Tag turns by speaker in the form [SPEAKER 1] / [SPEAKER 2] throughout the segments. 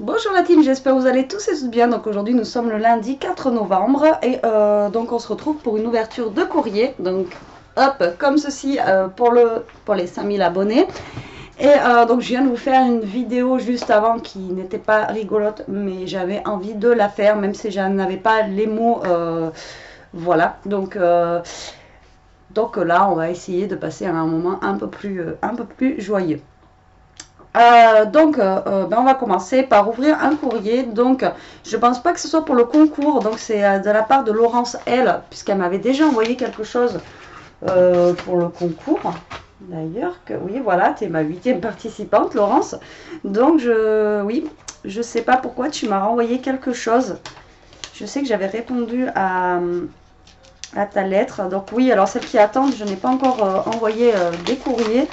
[SPEAKER 1] Bonjour la team, j'espère que vous allez tous et toutes bien. Donc aujourd'hui nous sommes le lundi 4 novembre et donc on se retrouve pour une ouverture de courrier. Donc hop, comme ceci pour les 5000 abonnés. Et donc je viens de vous faire une vidéo juste avant qui n'était pas rigolote, mais j'avais envie de la faire même si je n'avais pas les mots. Voilà, donc là on va essayer de passer un moment un peu plus joyeux. On va commencer par ouvrir un courrier. Donc, je pense pas que ce soit pour le concours. Donc, c'est de la part de Laurence L, puisqu'elle m'avait déjà envoyé quelque chose pour le concours. D'ailleurs, oui, voilà, tu es ma 8e participante, Laurence. Donc, oui, je sais pas pourquoi tu m'as renvoyé quelque chose. Je sais que j'avais répondu à ta lettre. Donc, oui, alors celles qui attendent, je n'ai pas encore envoyé des courriers.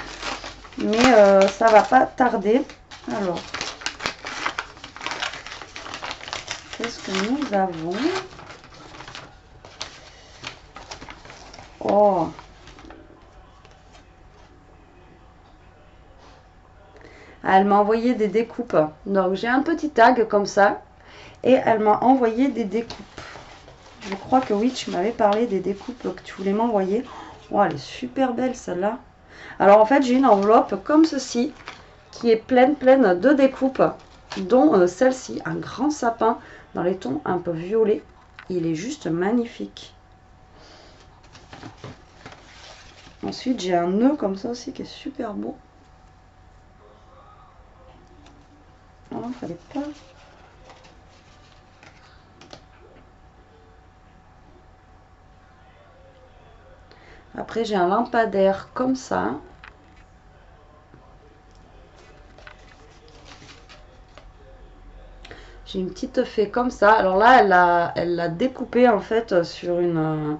[SPEAKER 1] Mais ça va pas tarder. Alors, qu'est-ce que nous avons? Oh! Elle m'a envoyé des découpes. Donc, j'ai un petit tag comme ça. Et elle m'a envoyé des découpes. Je crois que oui, tu m'avais parlé des découpes que tu voulais m'envoyer. Oh, elle est super belle celle-là. Alors, en fait, j'ai une enveloppe comme ceci qui est pleine de découpes, dont celle-ci, un grand sapin dans les tons un peu violets. Il est juste magnifique. Ensuite, j'ai un nœud comme ça aussi qui est super beau. Oh non, fallait pas. Après, j'ai un lampadaire comme ça. J'ai une petite fée comme ça. Alors là, elle l'a découpé en fait sur une.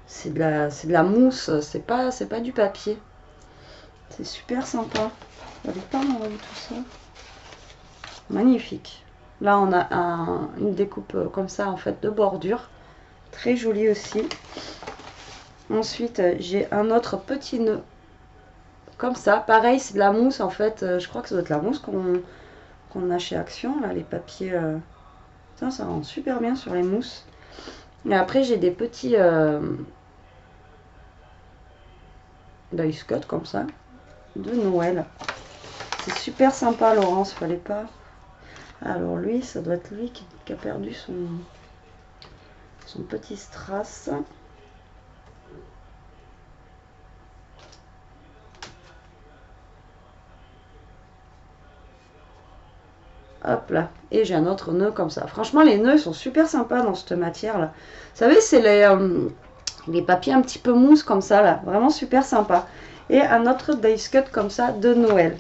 [SPEAKER 1] C'est de la mousse. C'est pas du papier. C'est super sympa. Fallait pas m'envoyer tout ça. Magnifique. Là, on a une découpe comme ça en fait de bordure. Très jolie aussi. Ensuite, j'ai un autre petit nœud comme ça. Pareil, c'est de la mousse en fait. Je crois que ça doit être la mousse qu'on a chez Action. Là, les papiers. Ça rend super bien sur les mousses. Et après, j'ai des petits dice cut comme ça de Noël. C'est super sympa, Laurence. Fallait pas. Alors lui, ça doit être lui qui a perdu son petit strass. Hop là. Et j'ai un autre nœud comme ça. Franchement, les nœuds sont super sympas dans cette matière-là. Vous savez, c'est les papiers un petit peu mousse comme ça, là. Vraiment super sympa. Et un autre dice cut comme ça de Noël.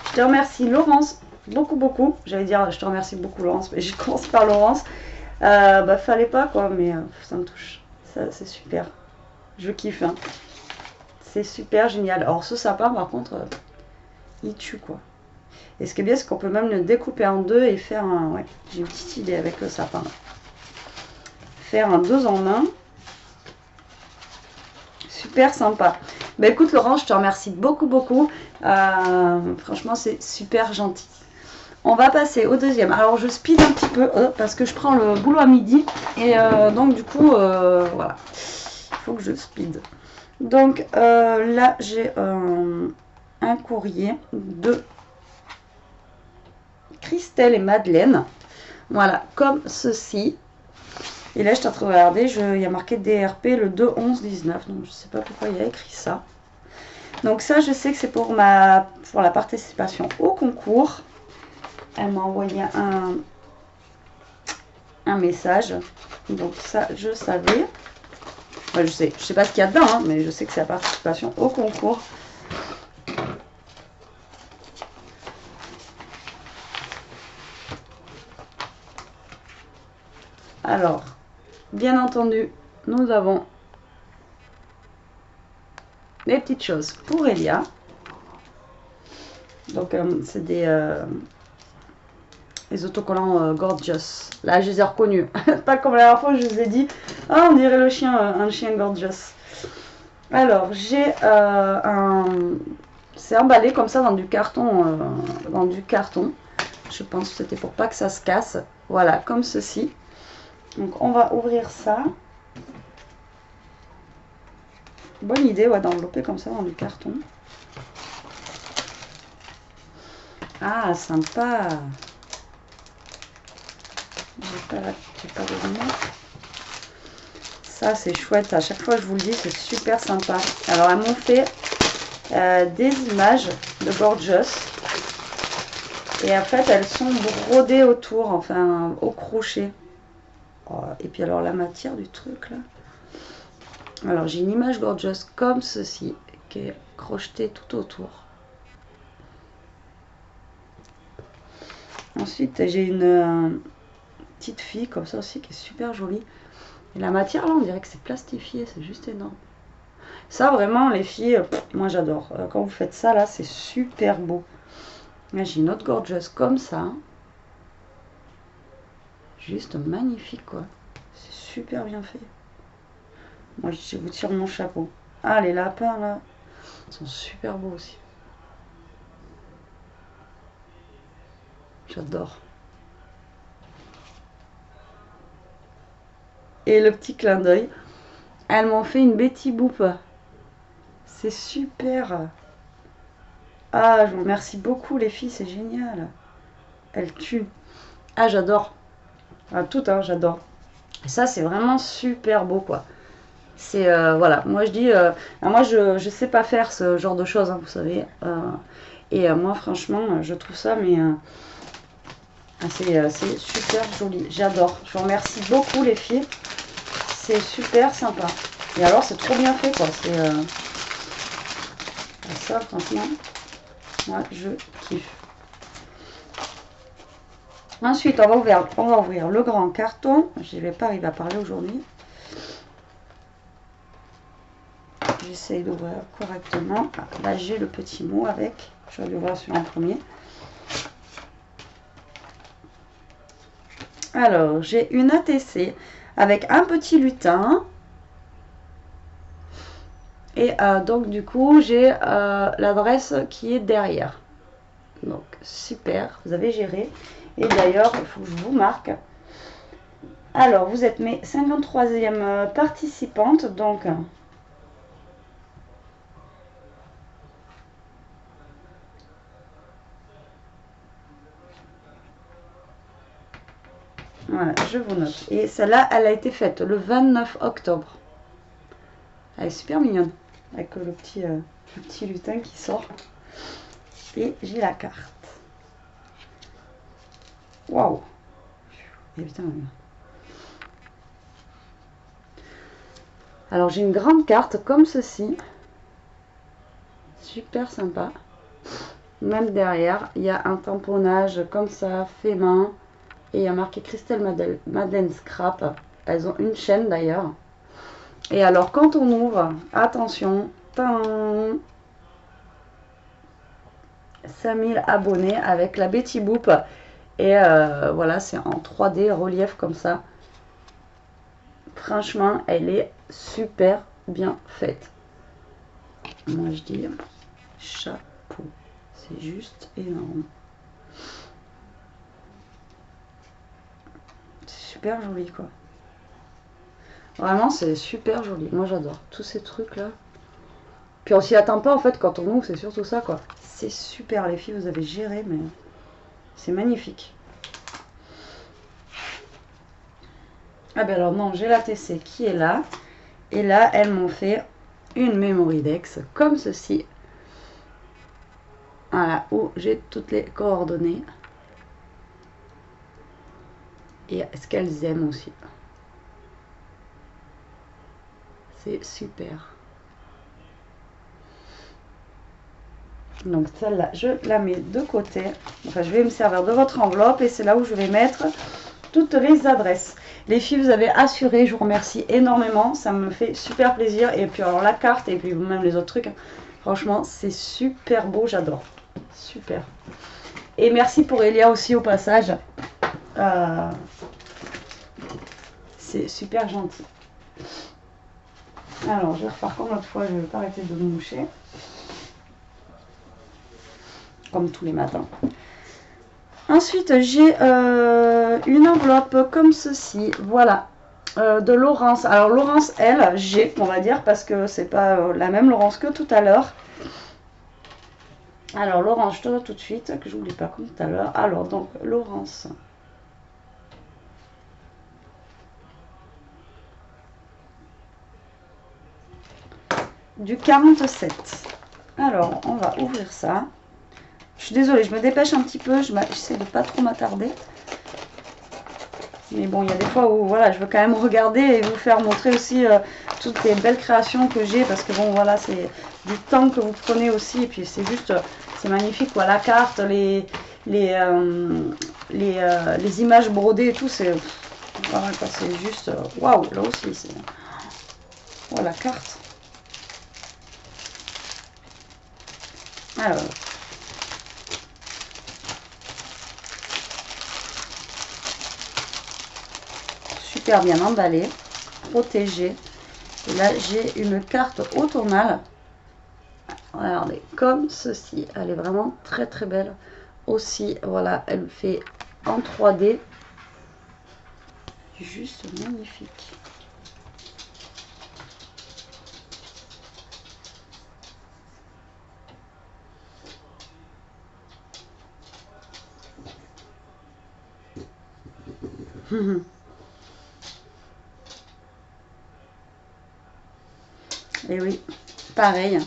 [SPEAKER 1] Je te remercie, Laurence, beaucoup. J'allais dire, je te remercie beaucoup, Laurence, mais je commence par Laurence. Fallait pas, quoi, mais ça me touche. Ça, c'est super. Je kiffe, hein. C'est super génial. Alors, ce sapin, par contre, il tue, quoi. Et ce qui est bien, c'est qu'on peut même le découper en deux et faire un... Ouais, j'ai une petite idée avec le sapin. Là. Faire un 2 en 1. Super sympa. Bah écoute Laurence, je te remercie beaucoup. Franchement, c'est super gentil. On va passer au deuxième. Alors, je speed un petit peu parce que je prends le boulot à midi. Et donc, du coup, voilà. Il faut que je speed. Donc, là, j'ai un courrier de Christelle et Madeleine. Voilà, comme ceci. Et là, je suis en train de regarder, il y a marqué DRP le 2-11-19. Donc, je ne sais pas pourquoi il y a écrit ça. Donc, ça, je sais que c'est pour la participation au concours. Elle m'a envoyé un message. Donc, ça, je savais. Enfin, je sais pas ce qu'il y a dedans, hein, mais je sais que c'est la participation au concours. Alors, bien entendu, nous avons des petites choses pour Elia. Donc, c'est les autocollants Gorgeous. Là, je les ai reconnus. Pas comme la dernière fois, je vous ai dit, ah, on dirait le chien, un chien Gorgeous. Alors, j'ai c'est emballé comme ça dans du carton. Je pense que c'était pour pas que ça se casse. Voilà, comme ceci. Donc on va ouvrir ça. Bonne idée, ouais, d'envelopper comme ça dans du carton. Ah, sympa. J'ai pas de lunettes. Ça, c'est chouette. À chaque fois, je vous le dis, c'est super sympa. Alors, elles m'ont fait des images de Gorgeous. Et en fait, elles sont brodées autour, enfin, au crochet. Oh, et puis alors, la matière du truc, là. Alors, j'ai une image Gorgeous comme ceci, qui est crochetée tout autour. Ensuite, j'ai une petite fille comme ça aussi, qui est super jolie. Et la matière, là, on dirait que c'est plastifié, c'est juste énorme. Ça, vraiment, les filles, moi, j'adore. Quand vous faites ça, là, c'est super beau. Là, j'ai une autre Gorgeous comme ça. Juste magnifique, quoi. C'est super bien fait. Moi, je vous tire mon chapeau. Ah, les lapins, là, sont super beaux aussi. J'adore. Et le petit clin d'œil. Elles m'ont fait une Betty Boop. C'est super. Ah, je vous remercie beaucoup, les filles, c'est génial. Elles tuent. Ah, j'adore. Ah, tout, hein, j'adore. Et ça, c'est vraiment super beau, quoi. C'est, voilà, moi je dis, moi je sais pas faire ce genre de choses, hein, vous savez. Et moi, franchement, je trouve ça, mais c'est super joli. J'adore. Je vous remercie beaucoup, les filles. C'est super sympa. Et alors, c'est trop bien fait, quoi. C'est ça, franchement, moi, je kiffe. Ensuite, on va ouvrir le grand carton. Je ne vais pas arriver à parler aujourd'hui. J'essaye d'ouvrir correctement. Ah, là, j'ai le petit mot avec. Je vais l'ouvrir sur un premier. Alors, j'ai une ATC avec un petit lutin. Et donc, du coup, j'ai l'adresse qui est derrière. Donc, super, vous avez géré. Et d'ailleurs, il faut que je vous marque. Alors, vous êtes mes 53e participantes. Donc, voilà, je vous note. Et celle-là, elle a été faite le 29 octobre. Elle est super mignonne. Avec le petit lutin qui sort. Et j'ai la carte. Waouh! Et putain. Alors, j'ai une grande carte comme ceci. Super sympa. Même derrière, il y a un tamponnage comme ça, fait main. Et il y a marqué Christelle Madeleine Scrap. Elles ont une chaîne d'ailleurs. Et alors, quand on ouvre, attention, 5000 abonnés avec la Betty Boop. Et voilà, c'est en 3D, relief comme ça. Franchement, elle est super bien faite. Moi, je dis chapeau. C'est juste énorme. C'est super joli, quoi. Vraiment, c'est super joli. Moi, j'adore tous ces trucs-là. Puis on s'y attend pas, en fait, quand on ouvre, c'est surtout ça, quoi. C'est super, les filles, vous avez géré, mais c'est magnifique. Ah ben alors non, j'ai la TC qui est là. Et là, elles m'ont fait une Memory Dex comme ceci. Voilà, où j'ai toutes les coordonnées. Et ce qu'elles aiment aussi. C'est super. Donc celle-là, je la mets de côté. Enfin, je vais me servir de votre enveloppe et c'est là où je vais mettre toutes les adresses. Les filles, vous avez assuré, je vous remercie énormément. Ça me fait super plaisir. Et puis alors la carte et puis même les autres trucs. Franchement, c'est super beau, j'adore. Super. Et merci pour Elia aussi au passage. C'est super gentil. Alors, je vais refaire comme l'autre fois, je ne vais pas arrêter de me moucher. Comme tous les matins. Ensuite, j'ai une enveloppe comme ceci. Voilà. De Laurence. Alors, Laurence, elle, j'ai, on va dire, parce que c'est pas la même Laurence que tout à l'heure. Alors, Laurence, je te vois tout de suite, que j'oublie pas comme tout à l'heure. Alors, donc, Laurence. Du 47. Alors, on va ouvrir ça. Je suis désolée, je me dépêche un petit peu. J'essaie de pas trop m'attarder. Mais bon, il y a des fois où voilà, je veux quand même regarder et vous faire montrer aussi toutes les belles créations que j'ai. Parce que bon, voilà, c'est du temps que vous prenez aussi. Et puis c'est juste, c'est magnifique quoi. La carte, les images brodées et tout, c'est voilà, c'est juste waouh, là aussi. C'est oh, la carte. Alors. Super bien emballé, protégé. Et là, j'ai une carte automnale. Regardez, comme ceci. Elle est vraiment très très belle. Aussi, voilà, elle fait en 3D. Juste magnifique. Et oui, pareil.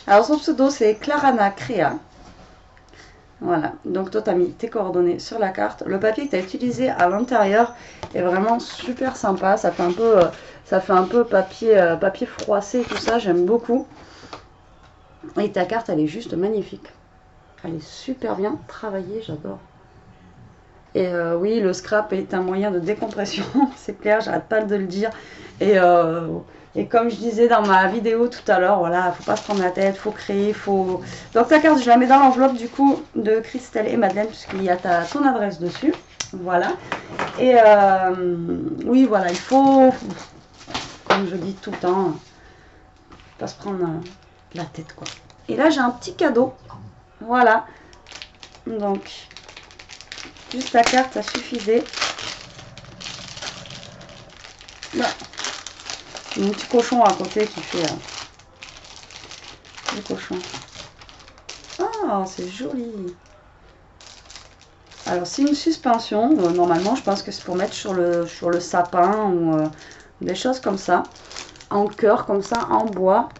[SPEAKER 1] Alors son pseudo c'est Clarana Crea. Voilà, donc toi tu as mis tes coordonnées sur la carte. Le papier que tu as utilisé à l'intérieur est vraiment super sympa. Ça fait un peu papier, papier froissé, tout ça, j'aime beaucoup. Et ta carte elle est juste magnifique. Elle est super bien travaillée, j'adore. Et oui, le scrap est un moyen de décompression, c'est clair, j'arrête pas de le dire. Et comme je disais dans ma vidéo tout à l'heure, voilà, faut pas se prendre la tête, faut créer, faut... Donc ta carte, je la mets dans l'enveloppe du coup de Christelle et Madeleine, puisqu'il y a ton adresse dessus. Voilà. Et oui, voilà, il faut, comme je dis tout le temps, pas se prendre la tête, quoi. Et là, j'ai un petit cadeau. Voilà. Donc, juste la carte, ça suffisait. Là. Un petit cochon à côté qui fait le cochon. Ah, c'est joli. Alors, c'est une suspension. Normalement, je pense que c'est pour mettre sur le sapin ou des choses comme ça. En cœur, comme ça, en bois,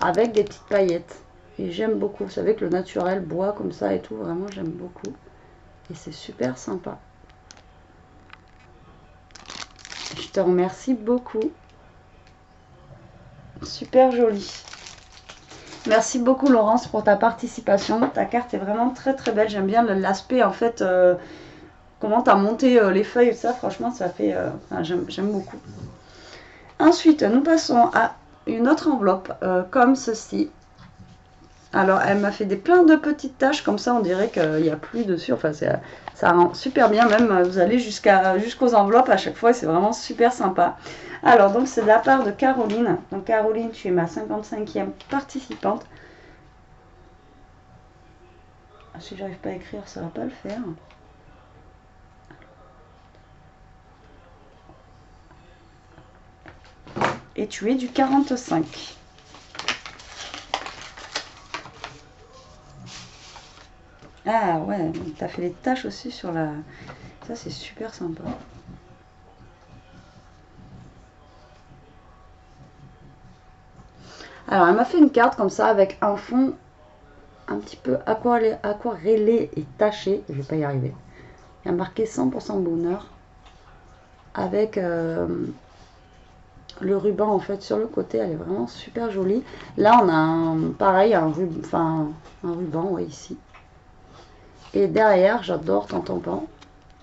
[SPEAKER 1] avec des petites paillettes. Et j'aime beaucoup. Vous savez que le naturel bois comme ça et tout, vraiment, j'aime beaucoup. Et c'est super sympa. Je te remercie beaucoup. Super joli. Merci beaucoup Laurence pour ta participation. Ta carte est vraiment très très belle. J'aime bien l'aspect en fait, comment tu as monté les feuilles et ça. Franchement, ça fait, j'aime beaucoup. Ensuite, nous passons à une autre enveloppe comme ceci. Alors, elle m'a fait plein de petites taches comme ça. On dirait qu'il n'y a plus dessus. Enfin, ça rend super bien. Même, vous allez jusqu'aux enveloppes à chaque fois. C'est vraiment super sympa. Alors, donc, c'est de la part de Caroline. Donc, Caroline, tu es ma 55e participante. Ah, si j'arrive pas à écrire, ça va pas le faire. Et tu es du 45. Ah ouais, tu as fait des taches aussi sur la... Ça, c'est super sympa. Alors, elle m'a fait une carte comme ça avec un fond un petit peu aquarellé et taché. Je vais pas y arriver. Il y a marqué 100% bonheur avec le ruban en fait sur le côté. Elle est vraiment super jolie. Là, on a pareil un ruban ouais, ici. Et derrière, j'adore ton tampon.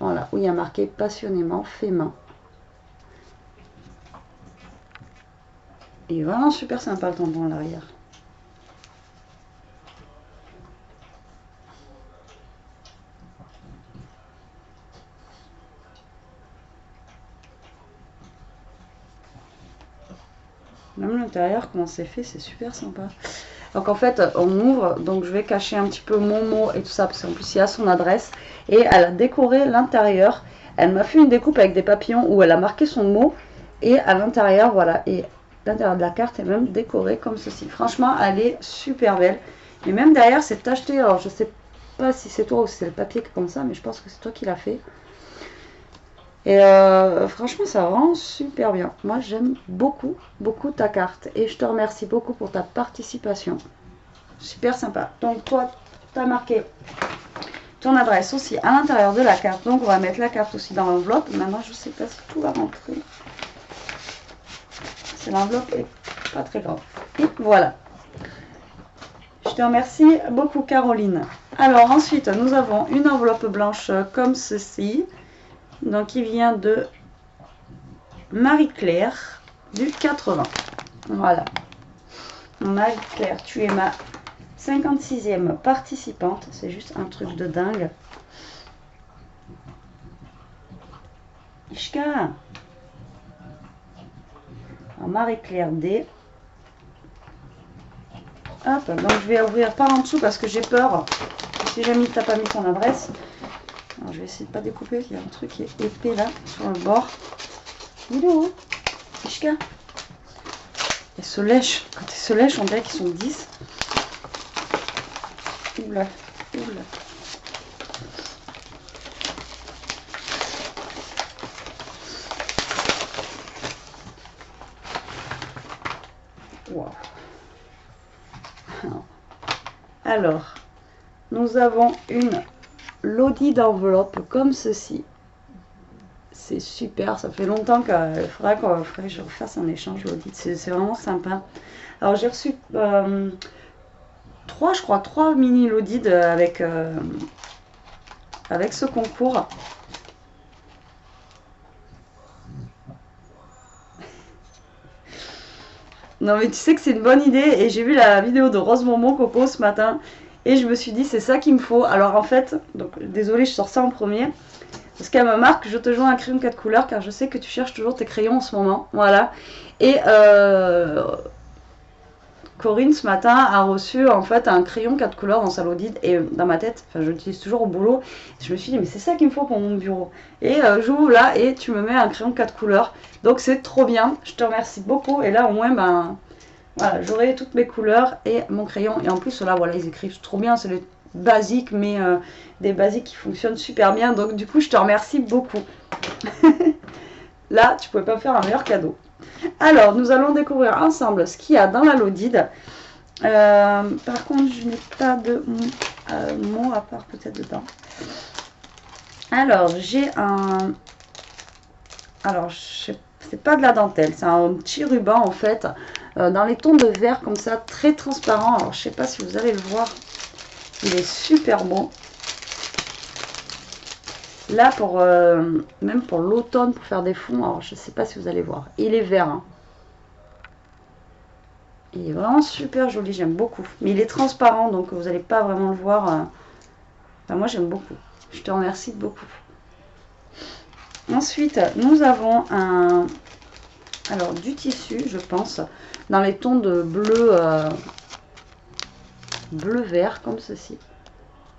[SPEAKER 1] Voilà, où il y a marqué passionnément fait main. Il est vraiment super sympa le tampon à l'arrière. Même l'intérieur, comment c'est fait, c'est super sympa. Donc en fait, on ouvre, donc je vais cacher un petit peu mon mot et tout ça, parce qu'en plus il y a son adresse. Et elle a décoré l'intérieur. Elle m'a fait une découpe avec des papillons où elle a marqué son mot. Et à l'intérieur, voilà. Et l'intérieur de la carte est même décoré comme ceci. Franchement, elle est super belle. Et même derrière, c'est tacheté. Alors, je sais pas si c'est toi ou si c'est le papier qui est comme ça, mais je pense que c'est toi qui l'as fait. Et franchement, ça rend super bien. Moi, j'aime beaucoup, beaucoup ta carte. Et je te remercie beaucoup pour ta participation. Super sympa. Donc, toi, tu as marqué ton adresse aussi à l'intérieur de la carte. Donc, on va mettre la carte aussi dans l'enveloppe. Maintenant, je ne sais pas si tout va rentrer. C'est l'enveloppe est pas très grande. Et voilà. Je te remercie beaucoup, Caroline. Alors, ensuite, nous avons une enveloppe blanche comme ceci. Donc, qui vient de Marie-Claire du 80. Voilà. Marie-Claire, tu es ma 56e participante. C'est juste un truc de dingue. Ishka. Marie-Claire D. Hop, donc je vais ouvrir par en dessous parce que j'ai peur. Si jamais tu n'as pas mis ton adresse. Alors, je vais essayer de pas découper. Il y a un truc qui est épais là, sur le bord. Il est où, Ishka? Ils se lèchent. Quand ils se lèchent, on dirait qu'ils sont 10. Oula, oula. Wow. Alors, nous avons une lodi d'enveloppe comme ceci. C'est super, ça fait longtemps qu'il faudrait que je refasse un échange lodi. C'est vraiment sympa. Alors, j'ai reçu 3 mini lodi avec ce concours. Non mais tu sais que c'est une bonne idée et j'ai vu la vidéo de Rose Momon Coco ce matin et je me suis dit c'est ça qu'il me faut. Alors en fait, donc désolée je sors ça en premier parce qu'elle me marque je te joins un crayon 4 couleurs car je sais que tu cherches toujours tes crayons en ce moment. Voilà. Et Corinne ce matin a reçu en fait un crayon 4 couleurs dans sa lodide et dans ma tête, enfin je l'utilise toujours au boulot, je me suis dit mais c'est ça qu'il me faut pour mon bureau. Et j'ouvre là et tu me mets un crayon 4 couleurs, donc c'est trop bien, je te remercie beaucoup et là au moins ben voilà j'aurai toutes mes couleurs et mon crayon et en plus là voilà ils écrivent trop bien, c'est les basiques mais des basiques qui fonctionnent super bien donc du coup je te remercie beaucoup. Là tu pouvais pas faire un meilleur cadeau. Alors, nous allons découvrir ensemble ce qu'il y a dans la lodide. Par contre, je n'ai pas de mots à part peut-être dedans. Alors, j'ai un... Alors, c'est pas de la dentelle, c'est un petit ruban en fait, dans les tons de vert comme ça, très transparent. Alors, je sais pas si vous allez le voir, il est super beau. Là, même pour l'automne, pour faire des fonds, alors je ne sais pas si vous allez voir. Il est vert. Hein. Il est vraiment super joli, j'aime beaucoup. Mais il est transparent, donc vous n'allez pas vraiment le voir. Enfin, moi, j'aime beaucoup. Je te remercie beaucoup. Ensuite, nous avons du tissu, je pense, dans les tons de bleu, bleu-vert, comme ceci.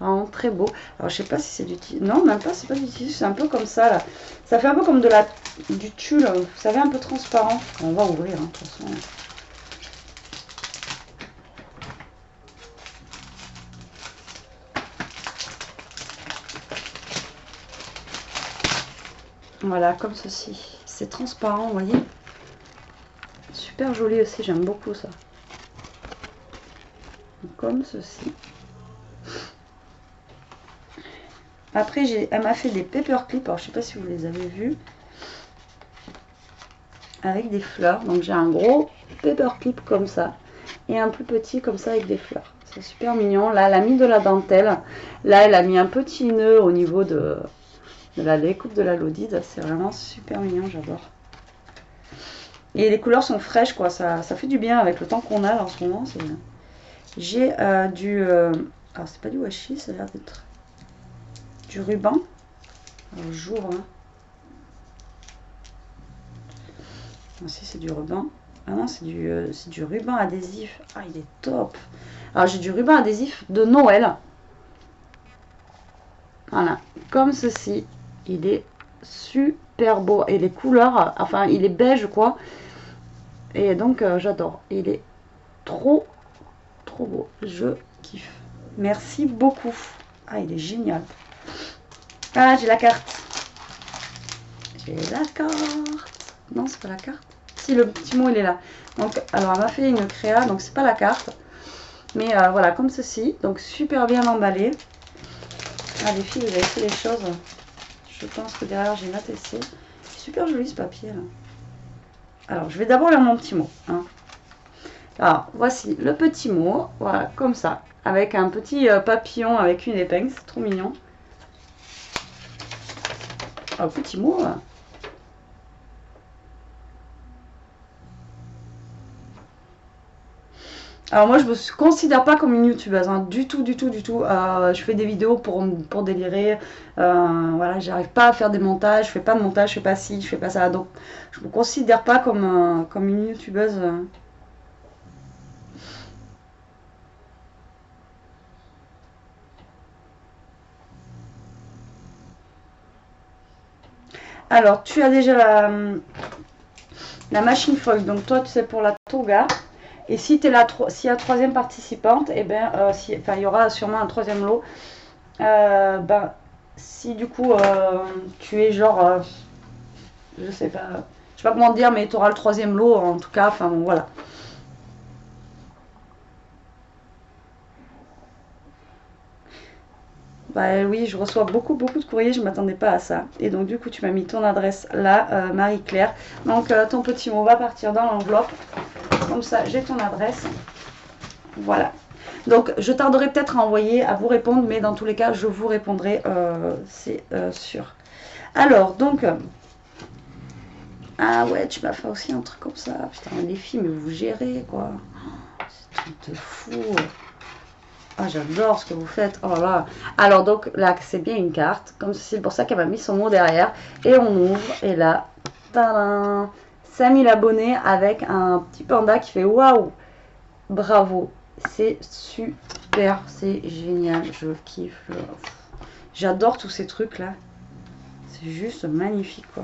[SPEAKER 1] Vraiment très beau. Alors je sais pas si c'est du tissu. Non, même pas, c'est pas du tissu, c'est un peu comme ça là. Ça fait un peu comme du tulle, vous savez, un peu transparent. On va ouvrir, hein, de toute façon. Voilà, comme ceci. C'est transparent, vous voyez. Super joli aussi, j'aime beaucoup ça. Comme ceci. Après, elle m'a fait des paperclips. Alors, je sais pas si vous les avez vus. Avec des fleurs. Donc, j'ai un gros paperclip comme ça. Et un plus petit comme ça avec des fleurs. C'est super mignon. Là, elle a mis de la dentelle. Là, elle a mis un petit nœud au niveau de la découpe de la lodide. C'est vraiment super mignon. J'adore. Et les couleurs sont fraîches, quoi. Ça fait du bien avec le temps qu'on a là, en ce moment. J'ai du... alors, c'est pas du washi, ça a l'air d'être... du ruban. Alors j'ouvre. Hein. Si c'est du ruban. Ah non, c'est du ruban adhésif. Ah, il est top. Alors j'ai du ruban adhésif de Noël. Voilà. comme ceci. Il est super beau. Et les couleurs, enfin, il est beige, quoi. Et donc, j'adore. Il est trop beau. Je kiffe. Merci beaucoup. Ah, il est génial. Ah, j'ai la carte. J'ai la carte. Non, c'est pas la carte. Si, le petit mot, il est là. Donc, alors, elle m'a fait une créa, donc c'est pas la carte. Mais voilà, comme ceci. Donc, super bien emballé. Ah, les filles, vous avez fait les choses. Je pense que derrière, j'ai une ATC. Super joli ce papier, là. Alors, je vais d'abord lire mon petit mot. Hein. Alors, voici le petit mot. Voilà, comme ça. Avec un petit papillon avec une épingle. C'est trop mignon. Alors, petit mot. Alors moi je me considère pas comme une youtubeuse, hein, du tout, du tout, du tout. Je fais des vidéos pour délirer, voilà, j'arrive pas à faire des montages, je fais pas de montage, je fais pas ci, je fais pas ça. Donc je me considère pas comme une youtubeuse. Alors tu as déjà la machine foil, donc toi tu sais pour la toga. Et si tu es s'il y a troisième participante, et ben, il y aura sûrement un troisième lot. Ben, si du coup tu es genre, je sais pas comment dire, mais tu auras le troisième lot en tout cas, enfin bon, voilà. Bah oui, je reçois beaucoup de courriers, je ne m'attendais pas à ça. Et donc du coup tu m'as mis ton adresse là, Marie-Claire. Donc ton petit mot va partir dans l'enveloppe. Comme ça j'ai ton adresse. Voilà. Donc je tarderai peut-être à envoyer, à vous répondre, mais dans tous les cas je vous répondrai, c'est sûr. Alors donc, ah ouais, tu m'as fait aussi un truc comme ça. Putain, les filles, mais vous gérez quoi. C'est un truc de fou. Ah, j'adore ce que vous faites. Oh là là. Alors donc là, c'est bien une carte. Comme c'est pour ça qu'elle m'a mis son mot derrière. Et on ouvre. Et là, tadam, 5000 abonnés avec un petit panda qui fait waouh. Bravo. C'est super. C'est génial. Je kiffe. J'adore tous ces trucs là. C'est juste magnifique quoi.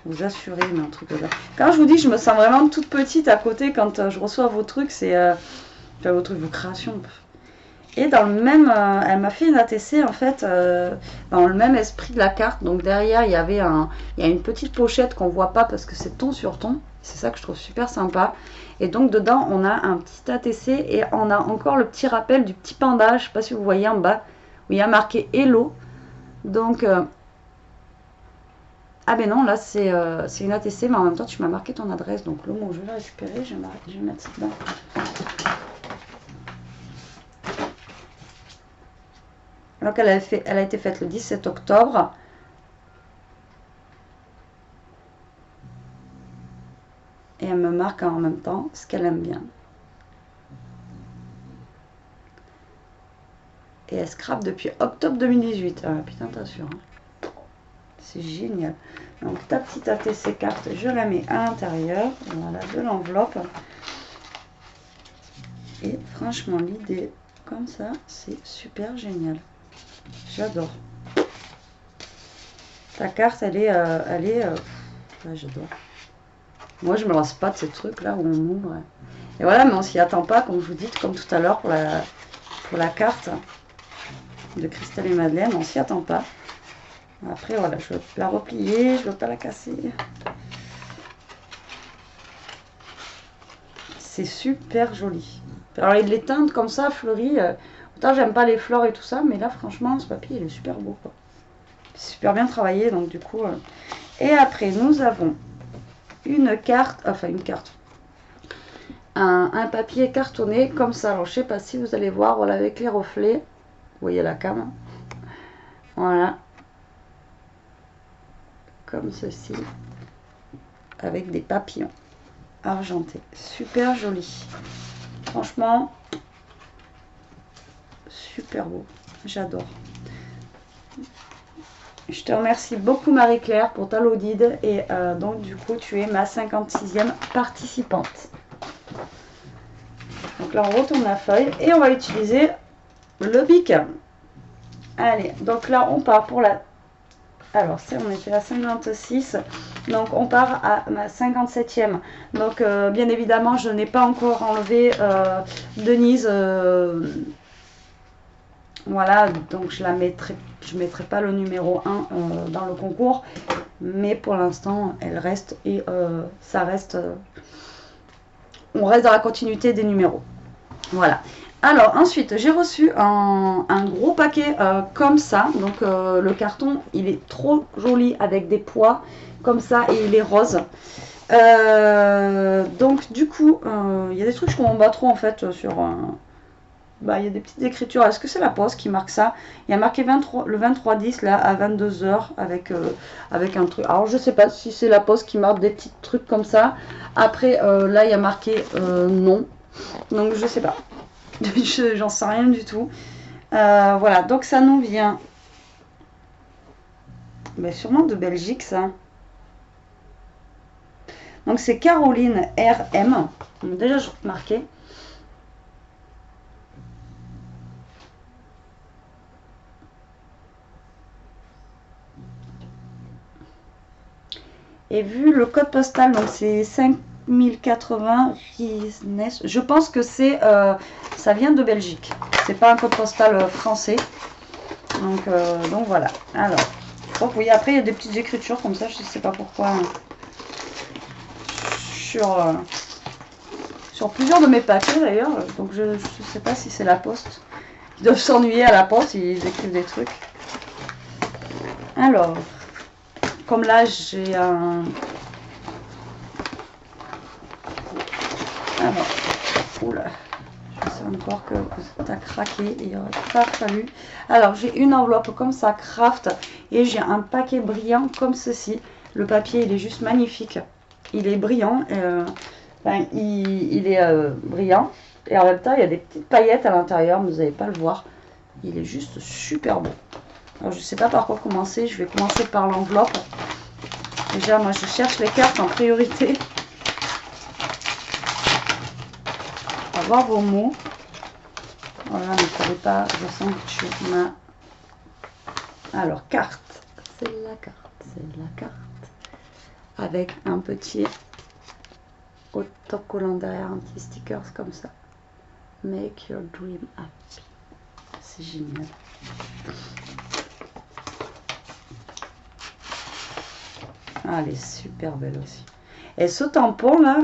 [SPEAKER 1] Vous assurez, mais un truc de là. Quand je vous dis, je me sens vraiment toute petite à côté quand je reçois vos trucs. C'est vos trucs, vos créations. Et dans le même, elle m'a fait une ATC en fait, dans le même esprit de la carte. Donc derrière, il y a une petite pochette qu'on voit pas parce que c'est ton sur ton. C'est ça que je trouve super sympa. Et donc dedans, on a un petit ATC et on a encore le petit rappel du petit panda. Je sais pas si vous voyez en bas où il y a marqué Hello. Donc ah ben non, là c'est une ATC, mais en même temps tu m'as marqué ton adresse. Donc le mot, je vais le récupérer, je vais mettre ça dedans. Donc elle a été faite le 17 octobre. Et elle me marque en même temps ce qu'elle aime bien. Et elle scrape depuis octobre 2018. Ah putain, t'assures. Hein. C'est génial. Donc ta petite ATC carte, je la mets à l'intérieur. Voilà, de l'enveloppe. Et franchement, l'idée comme ça, c'est super génial. J'adore. Ta carte, elle est j'adore. Moi, je me lance pas de ces trucs-là où on ouvre. Et voilà, mais on s'y attend pas, comme je vous dis, comme tout à l'heure pour la carte de Christelle et Madeleine, on s'y attend pas. Après, voilà, je vais la replier, je ne veux pas la casser. C'est super joli. Alors, les teintes comme ça, fleuries, autant j'aime pas les fleurs et tout ça, mais là, franchement, ce papier, il est super beau, quoi. Super bien travaillé, donc du coup... Et après, nous avons une carte, enfin une carte, un papier cartonné comme ça. Alors je sais pas si vous allez voir, voilà, avec les reflets. Vous voyez la cam. Voilà. Comme ceci. Avec des papillons argentés. Super joli. Franchement, super beau. J'adore. Je te remercie beaucoup Marie-Claire pour ta Lodide et donc du coup tu es ma 56e participante. Donc là on retourne la feuille et on va utiliser le bic. Allez, donc là, on part pour la... Alors, on était à 56, donc on part à ma 57e. Donc, bien évidemment, je n'ai pas encore enlevé Denise. Voilà, donc je mettrai pas le numéro 1 dans le concours. Mais pour l'instant, elle reste et ça reste... on reste dans la continuité des numéros. Voilà. Alors ensuite, j'ai reçu un gros paquet comme ça. Donc le carton, il est trop joli avec des pois comme ça et il est rose. Donc du coup, il y a des trucs que je comprends pas trop en fait sur... bah, il y a des petites écritures. Est-ce que c'est la Poste qui marque ça? Il y a marqué 23, le 23-10 là à 22 h avec, avec un truc. Alors je sais pas si c'est la Poste qui marque des petits trucs comme ça. Après là il y a marqué non. Donc je sais pas. J'en sais rien du tout. Voilà, donc ça nous vient mais sûrement de Belgique ça. Donc c'est Caroline RM. Donc, déjà je marqué. Et vu le code postal, donc c'est 5080 Riesnes. Je pense que c'est ça vient de Belgique. C'est pas un code postal français. Donc voilà. Alors, donc oui, après il y a des petites écritures comme ça, je sais pas pourquoi. Sur plusieurs de mes papiers d'ailleurs. Donc je sais pas si c'est la Poste. Ils doivent s'ennuyer à la Poste, ils écrivent des trucs. Alors, comme là j'ai un... Alors, oula, je sais encore que ça a craqué, il aurait pas fallu. Alors, j'ai une enveloppe comme ça, craft, et j'ai un paquet brillant comme ceci. Le papier, il est juste magnifique. Il est brillant, enfin, il est brillant, et en même temps, il y a des petites paillettes à l'intérieur, mais vous n'allez pas le voir. Il est juste super beau. Alors, je sais pas par quoi commencer, je vais commencer par l'enveloppe. Déjà, moi, je cherche les cartes en priorité. Voir vos mots. Voilà, ne savez pas, je sens que tu m'as... Alors, carte. C'est la carte. C'est la carte. Avec un petit autocollant derrière, un petit stickers comme ça. Make your dream happy. C'est génial. Ah, elle est super belle aussi. Et ce tampon là...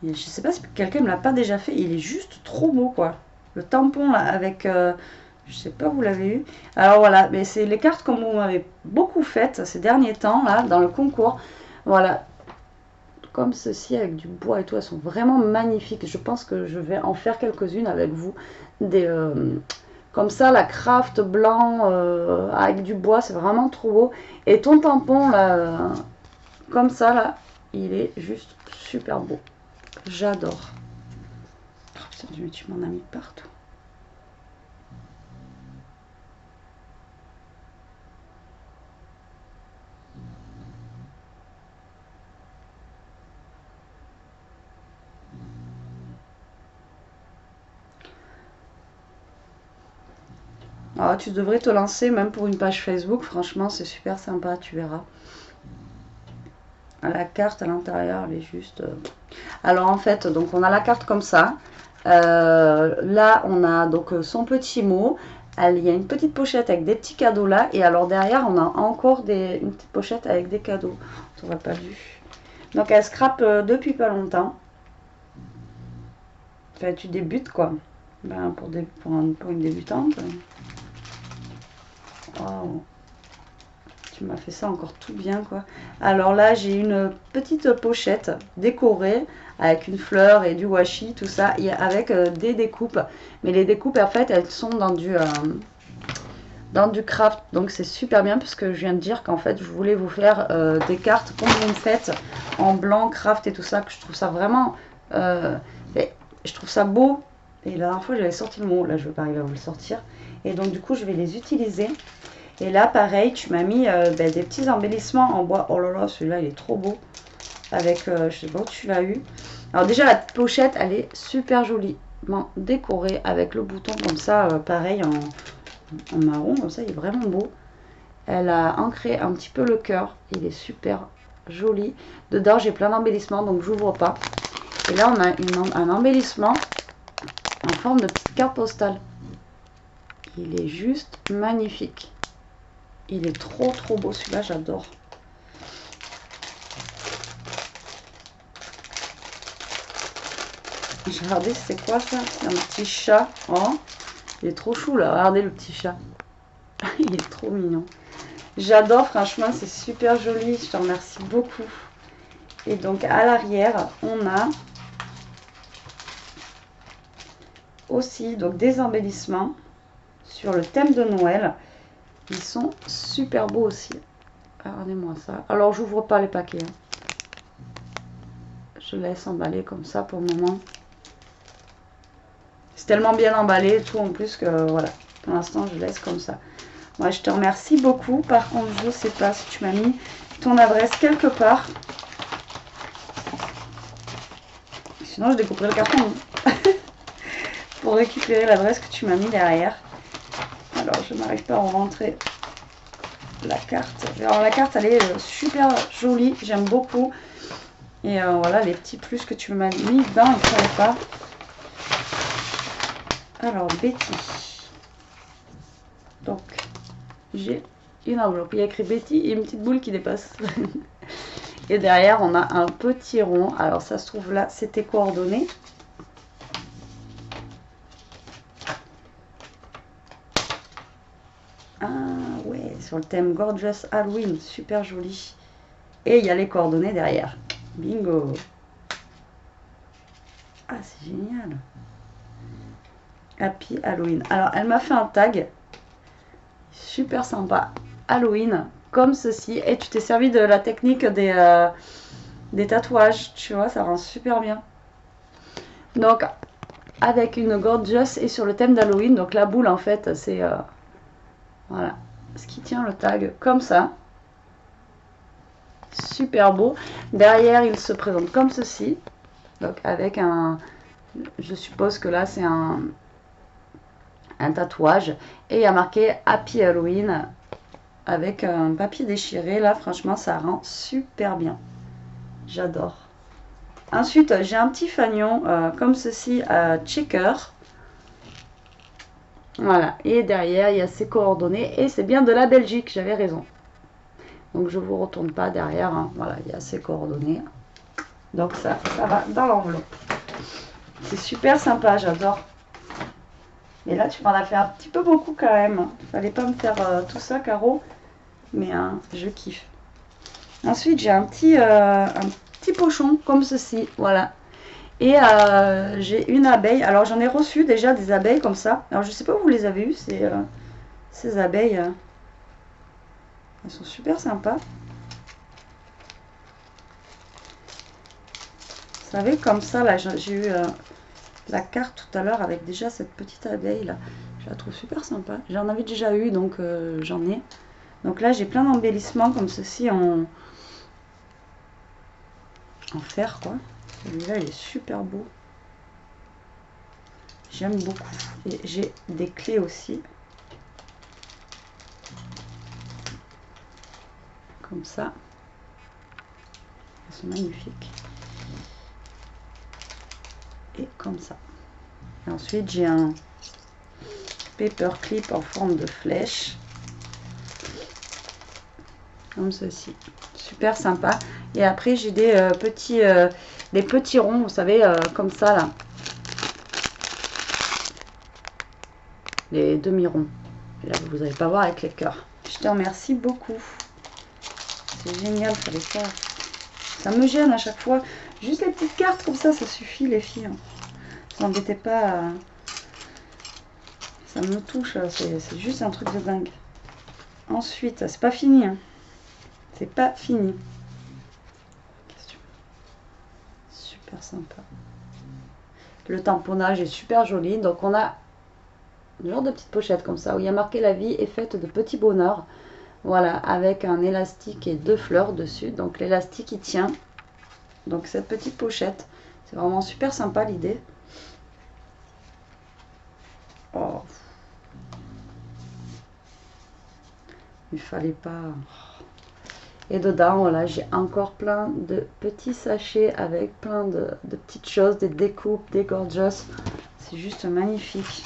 [SPEAKER 1] je sais pas si quelqu'un me l'a pas déjà fait. Il est juste trop beau quoi. Le tampon là avec... je sais pas, vous l'avez eu. Alors voilà, mais c'est les cartes comme vous m'avez beaucoup faites ces derniers temps là dans le concours. Voilà. Comme ceci avec du bois et tout. Elles sont vraiment magnifiques. Je pense que je vais en faire quelques-unes avec vous. Des... comme ça, la craft blanc avec du bois, c'est vraiment trop beau. Et ton tampon là, comme ça là, il est juste super beau. J'adore. Oh, putain, tu m'en as mis partout. Oh, tu devrais te lancer même pour une page Facebook. Franchement, c'est super sympa, tu verras. La carte à l'intérieur, elle est juste... Alors en fait, donc on a la carte comme ça. Là, on a donc son petit mot. Il y a une petite pochette avec des petits cadeaux là. Et alors derrière, on a encore une petite pochette avec des cadeaux. On n'aurait pas vu. Donc elle scrape depuis pas longtemps. Enfin, tu débutes quoi. Ben, pour une débutante. Oh. Tu m'as fait ça encore tout bien quoi. Alors là j'ai une petite pochette décorée avec une fleur et du washi, tout ça, et avec des découpes. Mais les découpes en fait elles sont dans du craft. Donc c'est super bien parce que je viens de dire qu'en fait je voulais vous faire des cartes comme vous me faites en blanc, craft et tout ça, que je trouve ça vraiment... je trouve ça beau. Et la dernière fois j'avais sorti le mot, là je vais pas arriver à vous le sortir. Et donc du coup je vais les utiliser. Et là, pareil, tu m'as mis des petits embellissements en bois. Oh là là, celui-là, il est trop beau. Avec, je sais pas où tu l'as eu. Alors déjà, la pochette, elle est super joliment décorée avec le bouton comme ça, pareil, en marron, comme ça, il est vraiment beau. Elle a ancré un petit peu le cœur. Il est super joli. Dedans, j'ai plein d'embellissements, donc j'ouvre pas. Et là, on a un embellissement en forme de petite carte postale. Il est juste magnifique. Il est trop trop beau, celui-là, j'adore. Regardez, c'est quoi ça? C'est un petit chat. Oh, il est trop chou là. Regardez le petit chat. Il est trop mignon. J'adore, franchement, c'est super joli. Je te remercie beaucoup. Et donc, à l'arrière, on a aussi donc, des embellissements sur le thème de Noël. Ils sont super beaux aussi. Regardez-moi ça. Alors, j'ouvre pas les paquets. Je laisse emballer comme ça pour le moment. C'est tellement bien emballé et tout en plus que voilà. Pour l'instant, je laisse comme ça. Moi, je te remercie beaucoup. Par contre, je ne sais pas si tu m'as mis ton adresse quelque part. Sinon, je découperai le carton pour récupérer l'adresse que tu m'as mis derrière. Alors, je n'arrive pas à rentrer la carte. Alors, la carte, elle est super jolie. J'aime beaucoup. Et voilà, les petits plus que tu m'as mis dans le prépa. Alors, Betty. Donc, j'ai une enveloppe. Il y a écrit Betty et une petite boule qui dépasse. Et derrière, on a un petit rond. Alors, ça se trouve là, c'est tes coordonnées. Ah ouais, sur le thème Gorgeous Halloween. Super joli. Et il y a les coordonnées derrière. Bingo. Ah, c'est génial. Happy Halloween. Alors, elle m'a fait un tag. Super sympa. Halloween. Comme ceci. Et tu t'es servi de la technique des tatouages. Tu vois, ça rend super bien. Donc, avec une gorgeous et sur le thème d'Halloween. Donc, la boule, en fait, c'est... voilà. Ce qui tient le tag comme ça. Super beau. Derrière, il se présente comme ceci. Donc, avec un... Je suppose que là, c'est un tatouage. Et il y a marqué Happy Halloween avec un papier déchiré. Là, franchement, ça rend super bien. J'adore. Ensuite, j'ai un petit fanion comme ceci à checker. Voilà. Et derrière, il y a ses coordonnées. Et c'est bien de la Belgique, j'avais raison. Donc, je ne vous retourne pas derrière. Hein. Voilà, il y a ses coordonnées. Donc, ça va dans l'enveloppe. C'est super sympa, j'adore. Et là, tu m'en as fait un petit peu beaucoup quand même. Il fallait pas me faire tout ça, Caro. Mais je kiffe. Ensuite, j'ai un petit pochon comme ceci. Voilà. Et j'ai une abeille. Alors, j'en ai reçu déjà des abeilles comme ça. Alors, je sais pas où vous les avez eues. Ces abeilles. Elles sont super sympas. Vous savez, comme ça, là, j'ai eu la carte tout à l'heure avec déjà cette petite abeille là. Je la trouve super sympa. J'en avais déjà eu, donc j'en ai. Donc là, j'ai plein d'embellissements comme ceci en fer, quoi. Celui-là, il est super beau. J'aime beaucoup. Et j'ai des clés aussi. Comme ça. Elles sont magnifiques. Et comme ça. Et ensuite, j'ai un paperclip en forme de flèche. Comme ceci. Super sympa. Et après, j'ai des petits ronds, vous savez, comme ça, là. Les demi-ronds. Et là, vous n'allez pas voir avec les cœurs. Je te remercie beaucoup. C'est génial, fallait pas. Ça me gêne à chaque fois. Juste les petites cartes comme ça suffit, les filles. Ne vous embêtez pas. Ça me touche, c'est juste un truc de dingue. Ensuite, c'est pas fini. Hein. C'est pas fini. Super sympa. Le tamponnage est super joli. Donc, on a un genre de petite pochette comme ça où il y a marqué la vie est faite de petits bonheurs. Voilà, avec un élastique et 2 fleurs dessus. Donc, l'élastique, il tient. Donc, cette petite pochette, c'est vraiment super sympa l'idée. Oh. Il fallait pas. Et dedans, voilà, j'ai encore plein de petits sachets avec plein de petites choses, des découpes, des gorgeous. C'est juste magnifique.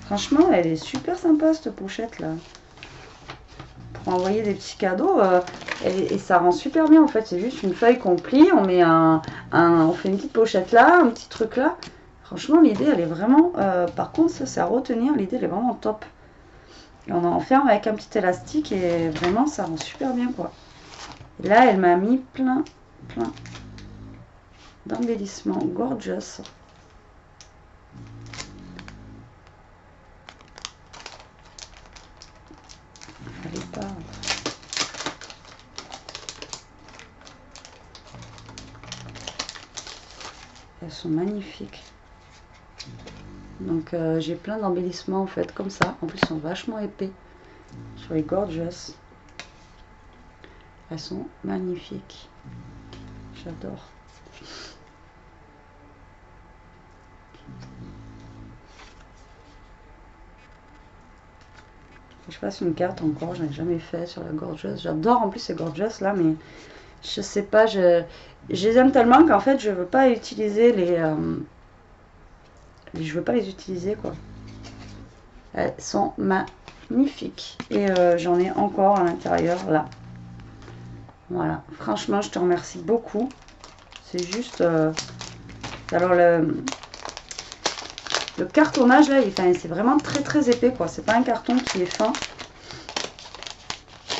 [SPEAKER 1] Franchement, elle est super sympa cette pochette là. Pour envoyer des petits cadeaux, et ça rend super bien en fait. C'est juste une feuille qu'on plie, on met on fait une petite pochette là, un petit truc là. Franchement, l'idée elle est vraiment. Par contre, ça c'est à retenir. L'idée elle est vraiment top. Et on enferme avec un petit élastique et vraiment ça rend super bien quoi. Et là, elle m'a mis plein d'embellissements gorgeous. Fallait pas. Elles sont magnifiques. Donc j'ai plein d'embellissements en fait comme ça. En plus ils sont vachement épais. Sur les gorgeous. Elles sont magnifiques. J'adore. Je fasse une carte encore, je n'ai jamais fait sur la gorgeous. J'adore en plus ces gorgeous là, mais je sais pas, je les aime tellement qu'en fait je veux pas utiliser je veux pas les utiliser quoi. Elles sont magnifiques et j'en ai encore à l'intérieur là. Voilà, franchement je te remercie beaucoup. C'est juste alors le cartonnage là, c'est vraiment très épais quoi. C'est pas un carton qui est fin.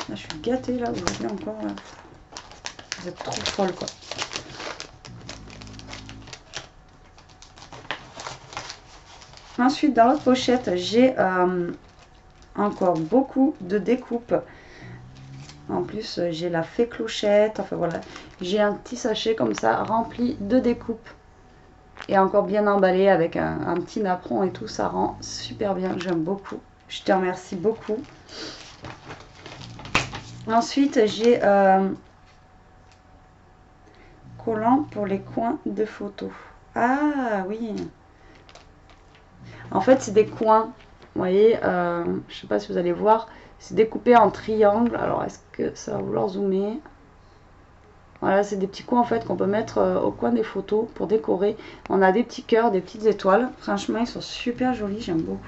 [SPEAKER 1] Là, je suis gâtée là aujourd'hui encore là. Vous êtes trop folle quoi. Ensuite, dans l'autre pochette, j'ai encore beaucoup de découpes. En plus, j'ai la fée clochette. Enfin voilà, j'ai un petit sachet comme ça rempli de découpes. Et encore bien emballé avec un petit napperon et tout. Ça rend super bien. J'aime beaucoup. Je te remercie beaucoup. Ensuite, j'ai collant pour les coins de photos. Ah oui. En fait, c'est des coins. Vous voyez, je ne sais pas si vous allez voir. C'est découpé en triangle. Alors, est-ce que ça va vouloir zoomer? Voilà, c'est des petits coins en fait qu'on peut mettre au coin des photos pour décorer. On a des petits cœurs, des petites étoiles. Franchement, ils sont super jolis. J'aime beaucoup.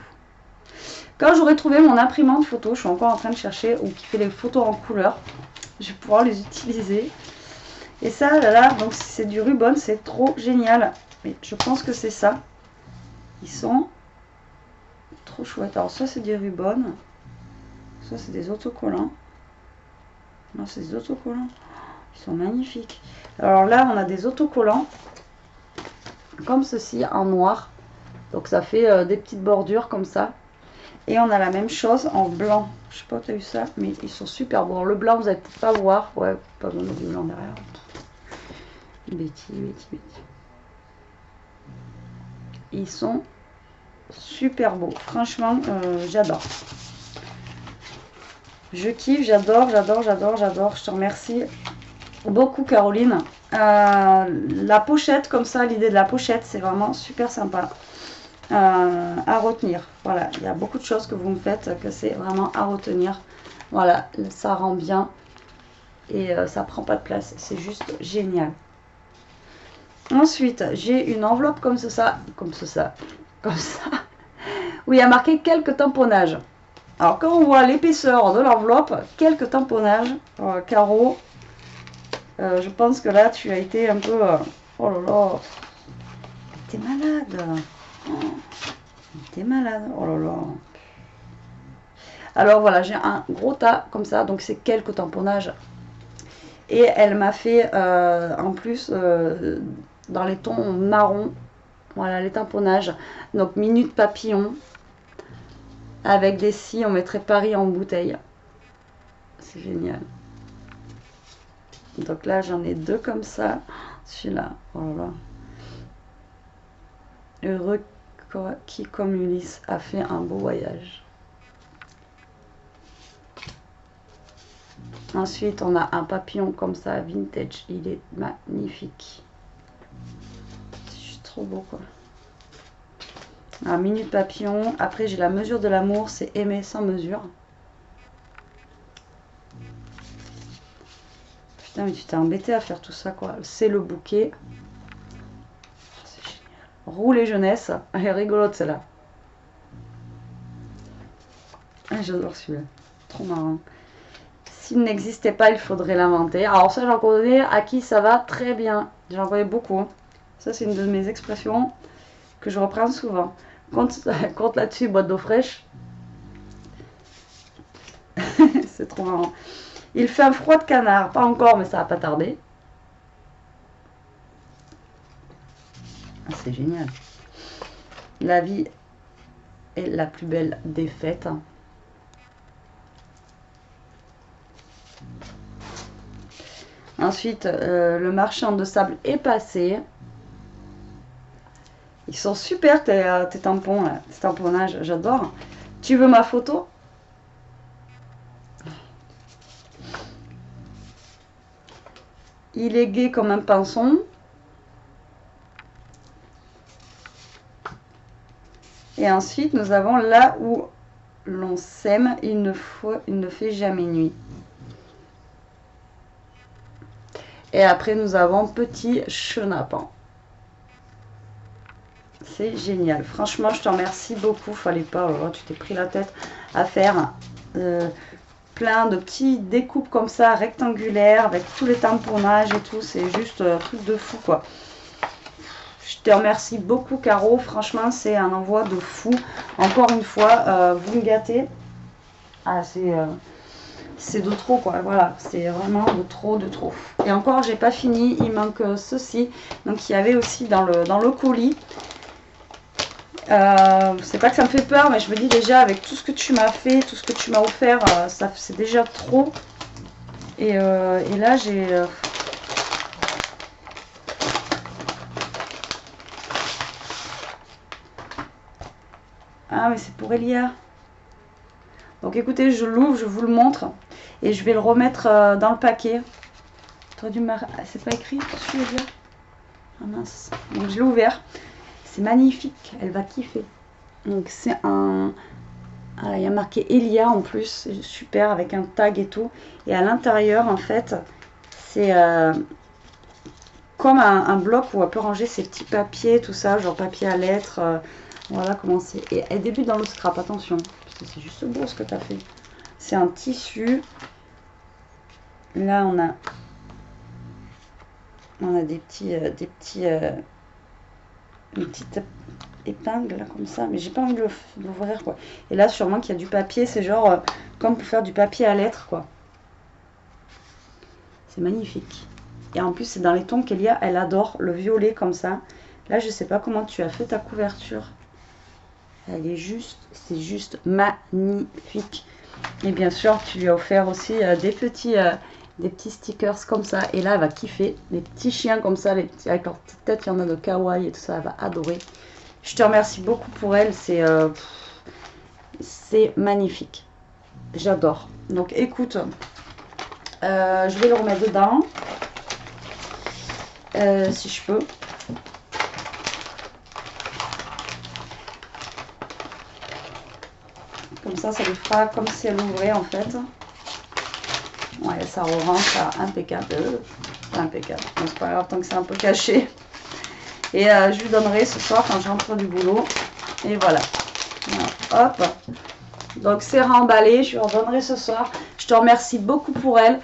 [SPEAKER 1] Quand j'aurai trouvé mon imprimante photo, je suis encore en train de chercher, ou qui fait les photos en couleur, je vais pouvoir les utiliser. Et ça, là, donc c'est du Rubon, c'est trop génial. Mais je pense que c'est ça. Ils sont trop chouettes. Alors, soit c'est du Rubon, soit c'est des autocollants. Non, c'est des autocollants. Ils sont magnifiques. Alors là, on a des autocollants comme ceci en noir. Donc ça fait des petites bordures comme ça. Et on a la même chose en blanc. Je sais pas où tu as vu ça, mais ils sont super beaux. Le blanc, vous n'allez peut-être pas voir. Ouais, pas besoin de du blanc derrière. Betty. Ils sont super beaux. Franchement, j'adore. Je kiffe, j'adore. Je te remercie beaucoup, Caroline. La pochette, comme ça, l'idée de la pochette, c'est vraiment super sympa. À retenir. Voilà, il y a beaucoup de choses que vous me faites que c'est vraiment à retenir. Voilà, ça rend bien et ça prend pas de place. C'est juste génial. Ensuite, j'ai une enveloppe comme ça, où il y a marqué quelques tamponnages. Alors, quand on voit l'épaisseur de l'enveloppe, quelques tamponnages, Caro, je pense que là, tu as été un peu... oh là là, t'es malade. T'es malade, oh là là. Alors voilà, j'ai un gros tas comme ça, donc c'est quelques tamponnages. Et elle m'a fait en plus dans les tons marron, voilà les tamponnages. Donc minute papillon, avec des si, on mettrait Paris en bouteille. C'est génial. Donc là j'en ai deux comme ça, celui-là, oh là là. Heureux qui, comme Ulysse, a fait un beau voyage. Ensuite, on a un papillon comme ça, vintage. Il est magnifique. C'est juste trop beau, quoi. Un minute papillon. Après, j'ai la mesure de l'amour, c'est aimer sans mesure. Putain, mais tu t'es embêté à faire tout ça, quoi. C'est le bouquet. C'est génial. Roule et jeunesse. Elle est rigolote, celle-là. Ah, j'adore celui-là. Trop marrant. S'il n'existait pas, il faudrait l'inventer. Alors ça, j'en connais à qui ça va très bien. J'en connais beaucoup. Ça, c'est une de mes expressions que je reprends souvent. Compte là-dessus, boîte d'eau fraîche. C'est trop marrant. Il fait un froid de canard. Pas encore, mais ça va pas tarder. Ah, c'est génial. La vie est la plus belle des fêtes. Ensuite, le marchand de sable est passé. Ils sont super tes tampons, là, tes tamponnages, j'adore. Tu veux ma photo? Il est gai comme un pinson. Et ensuite, nous avons là où l'on s'aime, il ne fait jamais nuit. Et après, nous avons petit chenapan. C'est génial. Franchement, je te remercie beaucoup. Fallait pas, tu t'es pris la tête à faire plein de petits découpes comme ça, rectangulaires, avec tous les tamponnages et tout. C'est juste un truc de fou, quoi. Je te remercie beaucoup, Caro. Franchement, c'est un envoi de fou. Encore une fois, vous me gâtez. Ah, c'est de trop, quoi. Voilà, c'est vraiment de trop, de trop. Et encore, j'ai pas fini. Il manque ceci. Donc, il y avait aussi dans le colis. C'est pas que ça me fait peur, mais je me dis déjà, avec tout ce que tu m'as fait, tout ce que tu m'as offert, c'est déjà trop. Et là, j'ai... Ah, mais c'est pour Elia. Donc écoutez, je l'ouvre, je vous le montre. Et je vais le remettre dans le paquet. C'est pas écrit dessus, Elia? Ah mince. Donc je l'ai ouvert. C'est magnifique, elle va kiffer. Donc c'est un... Ah, il y a marqué Elia en plus, c'est super avec un tag et tout. Et à l'intérieur, en fait, c'est comme un bloc où on peut ranger ses petits papiers, tout ça, genre papier à lettres. Voilà comment c'est. Et elle débute dans le scrap, attention, parce que c'est juste beau ce que tu as fait. C'est un tissu. Là, on a des petits, une petite épingle là, comme ça, mais j'ai pas envie de l'ouvrir, quoi. Et là, sûrement qu'il y a du papier, c'est genre comme pour faire du papier à lettres, quoi. C'est magnifique. Et en plus, c'est dans les tons qu'Elia, elle adore, le violet comme ça. Là, je sais pas comment tu as fait ta couverture. Elle est juste, c'est juste magnifique. Et bien sûr, tu lui as offert aussi des petits stickers comme ça. Et là, elle va kiffer. Les petits chiens comme ça, les petits, avec leur petite tête, il y en a de kawaii et tout ça, elle va adorer. Je te remercie beaucoup pour elle, c'est magnifique. J'adore. Donc écoute, je vais le remettre dedans, si je peux. Comme ça lui fera comme si elle ouvrait en fait. Ouais, ça rentre impeccable. Impeccable. Bon, c'est pas grave tant que c'est un peu caché. Et je lui donnerai ce soir quand je rentre du boulot. Et voilà. Voilà. Hop. Donc c'est remballé. Je lui en donnerai ce soir. Je te remercie beaucoup pour elle.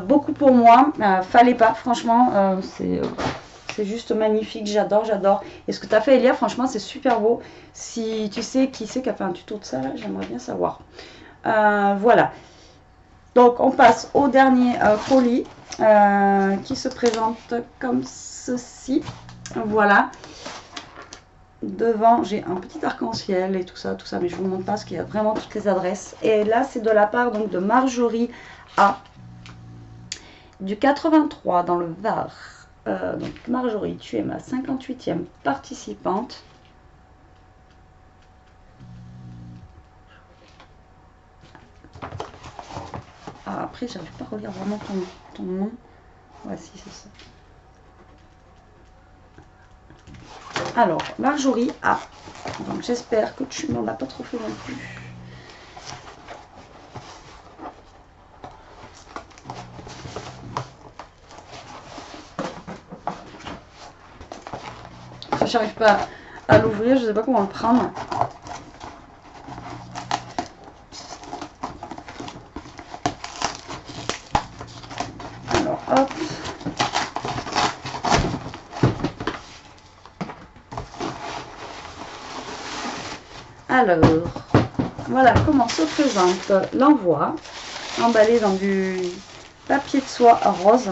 [SPEAKER 1] Beaucoup pour moi. Fallait pas. Franchement, c'est juste magnifique. J'adore, j'adore. Et ce que tu as fait, Elia, franchement, c'est super beau. Si tu sais qui c'est qui a fait un tuto de ça, là, j'aimerais bien savoir. Voilà. Donc on passe au dernier colis qui se présente comme ceci. Voilà. Devant, j'ai un petit arc-en-ciel et tout ça, mais je vous montre pas parce qu'il y a vraiment toutes les adresses. Et là, c'est de la part donc de Marjorie A. Du 83 dans le Var. Donc Marjorie, tu es ma 58e participante. Ah, après, j'arrive pas à relire vraiment ton nom. Voici, c'est ça. Alors, Marjorie A. Donc j'espère que tu m'en as pas trop fait non plus. J'arrive pas à l'ouvrir, je sais pas comment le prendre. Alors hop. Alors, voilà comment se présente l'envoi, emballé dans du papier de soie rose.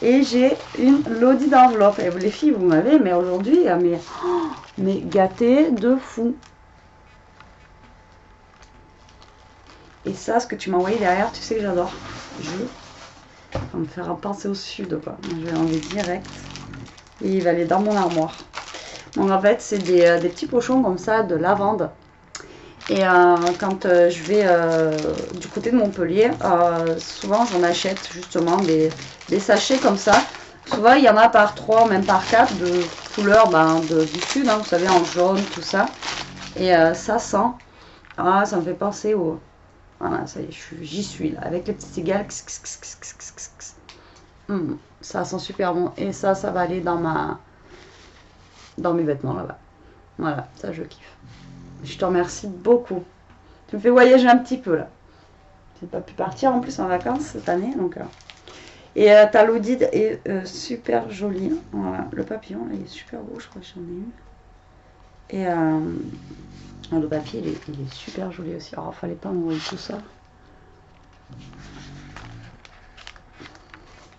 [SPEAKER 1] Et j'ai une lodi d'enveloppe. Et les filles, vous m'avez, mais aujourd'hui, mais gâtée de fou. Et ça, ce que tu m'as envoyé derrière, tu sais que j'adore. Ça va me faire penser au sud, quoi. Je vais l'enlever direct. Et il va aller dans mon armoire. Donc en fait, c'est des petits pochons comme ça de lavande. Et quand je vais du côté de Montpellier, souvent j'en achète justement des sachets comme ça. Souvent il y en a par 3, même par 4 de couleurs du sud, hein, vous savez, en jaune, tout ça. Et ça sent, ça me fait penser au... Voilà, ça y est, j'y suis là, avec les petits cigales. Ça sent super bon. Et ça va aller dans mes vêtements là-bas. Voilà, ça je kiffe. Je te remercie beaucoup. Tu me fais voyager un petit peu là. J'ai pas pu partir en plus en vacances cette année. Donc, Et ta lodide est super jolie. Voilà, le papillon là, il est super beau, je crois que j'en ai eu. Et le papier il est super joli aussi. Alors, fallait pas m'envoyer tout ça.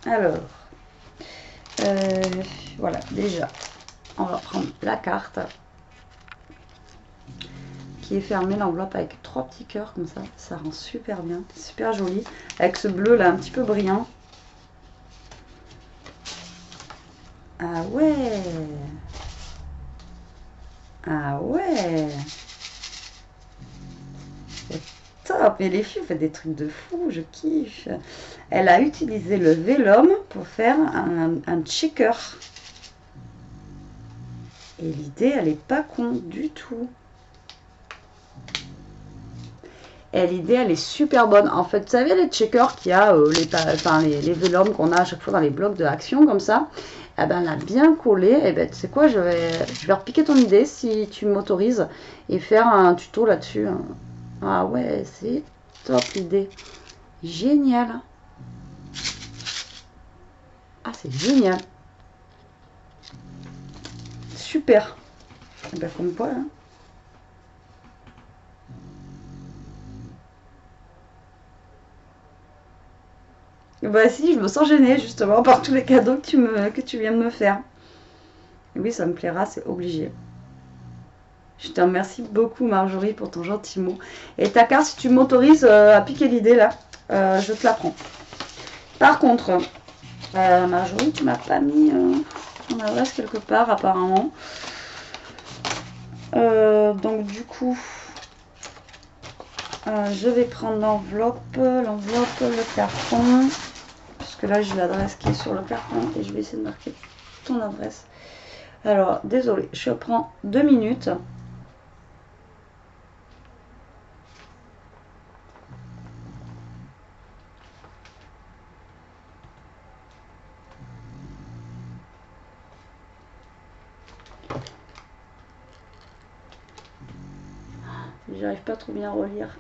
[SPEAKER 1] Alors, voilà, déjà, on va prendre la carte qui est fermée, l'enveloppe avec 3 petits cœurs comme ça rend super bien, super joli, avec ce bleu là un petit peu brillant. Ah ouais, ah ouais, c'est top. Et les filles, font des trucs de fou, je kiffe. Elle a utilisé le vélum pour faire un checker. Et l'idée, elle est pas con du tout. Et l'idée, elle est super bonne. En fait, vous savez, les checkers qu'il y a, les vélums qu'on a à chaque fois dans les blocs de Action, comme ça, eh ben, elle a bien collé. Et ben, tu sais quoi, je vais repiquer ton idée si tu m'autorises et faire un tuto là-dessus. Ah ouais, c'est top l'idée. Génial. Ah, c'est génial. Super. Et ben, comme quoi, hein. Bah si, je me sens gênée justement par tous les cadeaux que tu viens de me faire. Et oui, ça me plaira, c'est obligé. Je te remercie beaucoup Marjorie pour ton gentil mot. Et ta carte, si tu m'autorises à piquer l'idée là, je te la prends. Par contre, Marjorie, tu m'as pas mis ton adresse quelque part apparemment. Donc du coup, je vais prendre l'enveloppe, le carton. Parce que là, j'ai l'adresse qui est sur le carton et je vais essayer de marquer ton adresse. Alors, désolé, je prends 2 minutes. J'arrive pas trop bien à relire.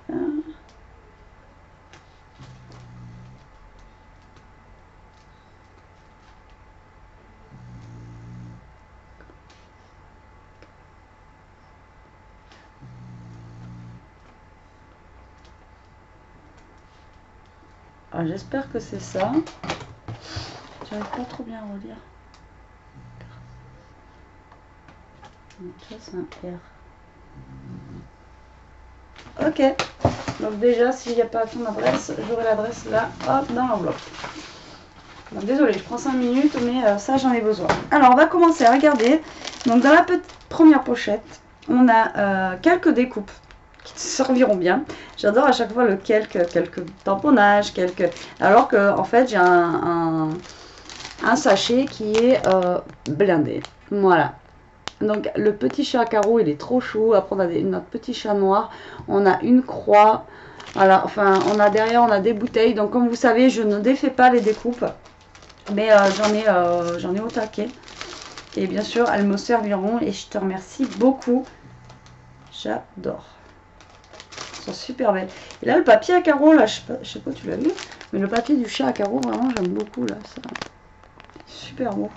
[SPEAKER 1] J'espère que c'est ça. J'arrive pas trop bien à relire. Donc ça c'est un R. Ok. Donc déjà s'il n'y a pas ton adresse, j'aurai l'adresse là, hop, dans l'enveloppe. Désolée, je prends 5 minutes, mais ça j'en ai besoin. Alors on va commencer à regarder. Donc dans la première pochette, on a quelques découpes qui te serviront bien. J'adore à chaque fois quelques tamponnages, alors que en fait j'ai un un sachet qui est blindé. Voilà. Donc le petit chat à carreaux, il est trop chou. Après on a notre petit chat noir. On a une croix. Voilà, enfin on a derrière, on a des bouteilles. Donc comme vous savez, je ne défais pas les découpes. Mais j'en ai au taquet. Et bien sûr, elles me serviront. Et je te remercie beaucoup. J'adore. Elles sont super belles. Et là, le papier à carreaux, là, je sais pas, tu l'as vu. Mais le papier du chat à carreaux, vraiment, j'aime beaucoup. Là, ça, super beau.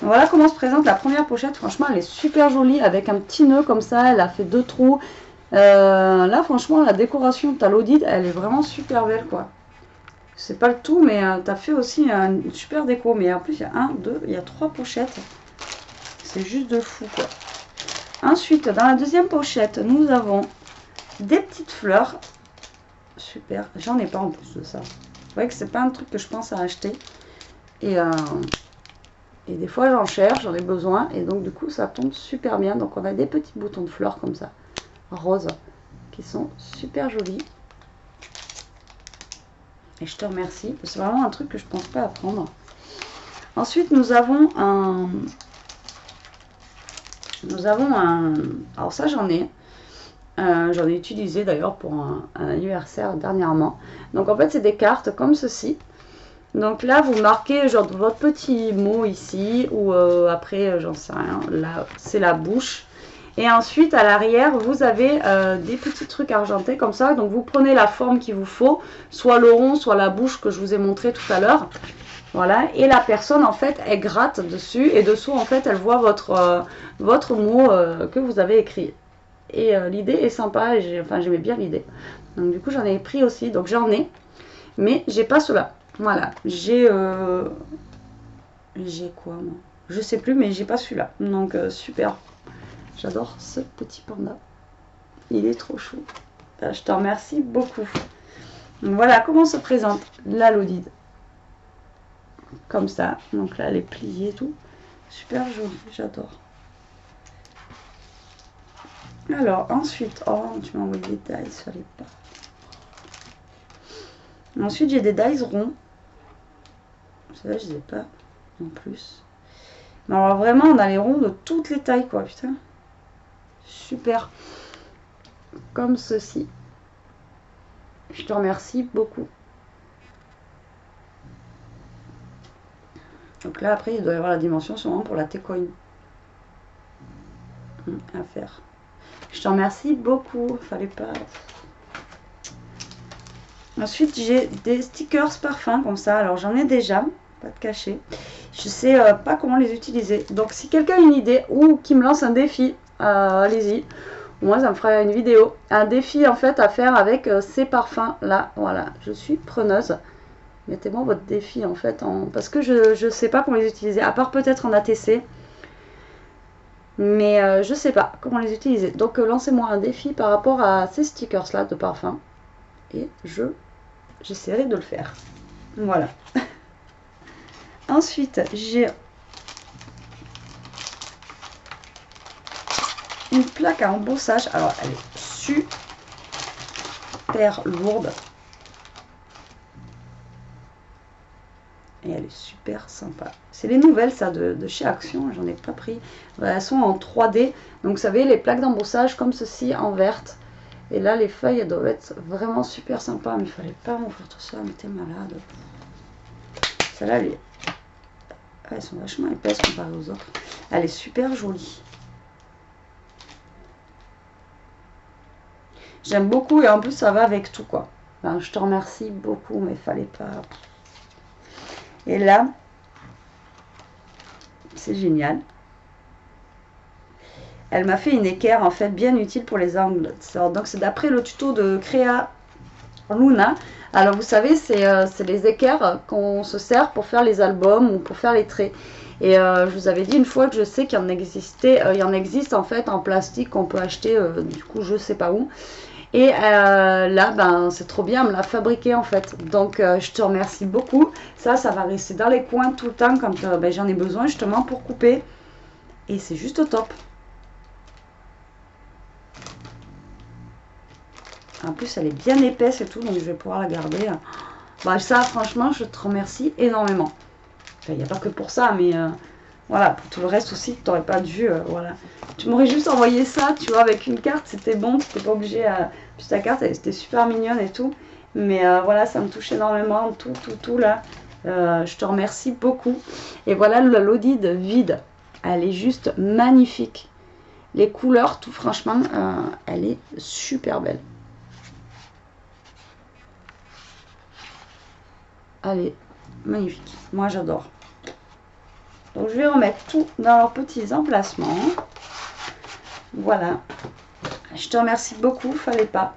[SPEAKER 1] Voilà comment se présente la première pochette. Franchement, elle est super jolie avec un petit nœud comme ça. Elle a fait 2 trous. Là, franchement, la décoration de ta Lodide, elle est vraiment super belle, quoi. C'est pas le tout, mais tu as fait aussi une super déco. Mais en plus, il y a 1, 2, il y a 3 pochettes. C'est juste de fou, quoi. Ensuite, dans la deuxième pochette, nous avons des petites fleurs. Super. J'en ai pas en plus de ça. Vous voyez que c'est pas un truc que je pense à acheter. Et des fois, j'en cherche, j'en ai besoin. Et donc, du coup, ça tombe super bien. Donc, on a des petits boutons de fleurs comme ça, roses, qui sont super jolis. Et je te remercie. C'est vraiment un truc que je pense pas à prendre. Ensuite, nous avons un... Alors ça, j'en ai utilisé d'ailleurs pour un anniversaire dernièrement. Donc, en fait, c'est des cartes comme ceci. Donc là, vous marquez genre votre petit mot ici, ou après, j'en sais rien, là, c'est la bouche. Et ensuite, à l'arrière, vous avez des petits trucs argentés comme ça. Donc, vous prenez la forme qu'il vous faut, soit le rond, soit la bouche que je vous ai montré tout à l'heure. Voilà, et la personne, en fait, elle gratte dessus, et dessous, en fait, elle voit votre mot que vous avez écrit. Et l'idée est sympa, et j'aimais bien l'idée. Donc, du coup, j'en ai pris aussi, donc j'en ai, mais j'ai pas cela. Voilà, j'ai quoi moi? Je sais plus, mais j'ai pas celui-là. Donc super. J'adore ce petit panda. Il est trop chou. Je te remercie beaucoup. Donc, voilà comment se présente la Lodide. Comme ça. Donc là, elle est pliée et tout. Super jolie, j'adore. Alors ensuite, oh, tu m'as envoyé des dies, fallait pas. Ensuite, j'ai des dies ronds. Ça, je les ai pas en plus. Mais alors vraiment, on a les ronds de toutes les tailles, quoi, putain. Super. Comme ceci. Je te remercie beaucoup. Donc là, après, il doit y avoir la dimension sûrement pour la T-Coin. À faire. Je te remercie beaucoup. Fallait pas... Ensuite, j'ai des stickers parfums comme ça. Alors, j'en ai déjà. Pas de cachet. Je sais pas comment les utiliser. Donc, si quelqu'un a une idée ou qui me lance un défi, allez-y. Moi, ça me fera une vidéo. Un défi, en fait, à faire avec ces parfums-là. Voilà, je suis preneuse. Mettez-moi votre défi, en fait. Parce que je sais pas comment les utiliser. À part peut-être en ATC. Mais je sais pas comment les utiliser. Donc, lancez-moi un défi par rapport à ces stickers-là de parfum. Et j'essaierai de le faire. Voilà. Ensuite, j'ai une plaque à embossage. Alors, elle est super lourde. Et elle est super sympa. C'est les nouvelles, ça, de chez Action. J'en ai pas pris. Elles sont en 3D. Donc, vous savez, les plaques d'embossage comme ceci, en verte. Et là, les feuilles, elles doivent être vraiment super sympas. Mais il fallait pas m'offrir tout ça. Mais t'es malade. Celle-là, elles sont vachement épaisses comparées aux autres. Elle est super jolie. J'aime beaucoup et en plus ça va avec tout quoi. Ben, je te remercie beaucoup mais fallait pas. Et là, c'est génial. Elle m'a fait une équerre en fait bien utile pour les ongles. Donc c'est d'après le tuto de Créa Luna. Alors vous savez c'est les équerres qu'on se sert pour faire les albums ou pour faire les traits. Et je vous avais dit une fois que je sais qu'il y en existait, il y en existe en fait en plastique qu'on peut acheter du coup je sais pas où. Et là, ben, c'est trop bien, elle me l'a fabriqué en fait. Donc, je te remercie beaucoup. Ça va rester dans les coins tout le temps quand ben, j'en ai besoin justement pour couper. Et c'est juste top. En plus, elle est bien épaisse et tout, donc je vais pouvoir la garder. Bah, ça, franchement, je te remercie énormément. Enfin, il n'y a pas que pour ça, mais voilà, pour tout le reste aussi, tu n'aurais pas dû, voilà. Tu m'aurais juste envoyé ça, tu vois, avec une carte, c'était bon, tu n'étais pas obligé à... Puis ta carte, elle était super mignonne et tout. Mais voilà, ça me touche énormément, tout là. Je te remercie beaucoup. Et voilà, l'Odide vide, elle est juste magnifique. Les couleurs, tout franchement, elle est super belle. Elle est magnifique. Moi, j'adore. Donc, je vais remettre tout dans leurs petits emplacements. Voilà. Je te remercie beaucoup, fallait pas.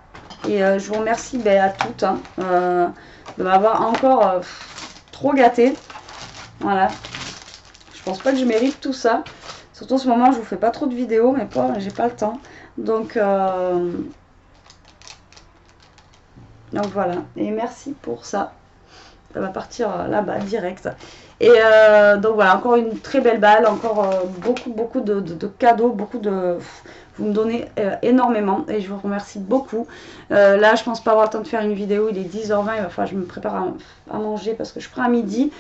[SPEAKER 1] Et je vous remercie à toutes hein, de m'avoir encore trop gâté. Voilà. Je pense pas que je mérite tout ça. Surtout en ce moment, je vous fais pas trop de vidéos, mais j'ai pas le temps. Donc voilà. Et merci pour ça. Ça va partir là-bas direct. Et donc voilà, encore une très belle balle, encore beaucoup de cadeaux, vous me donnez énormément et je vous remercie beaucoup. Là, je pense pas avoir le temps de faire une vidéo, il est 10h20, il va falloir que je me prépare à manger parce que je prends à midi.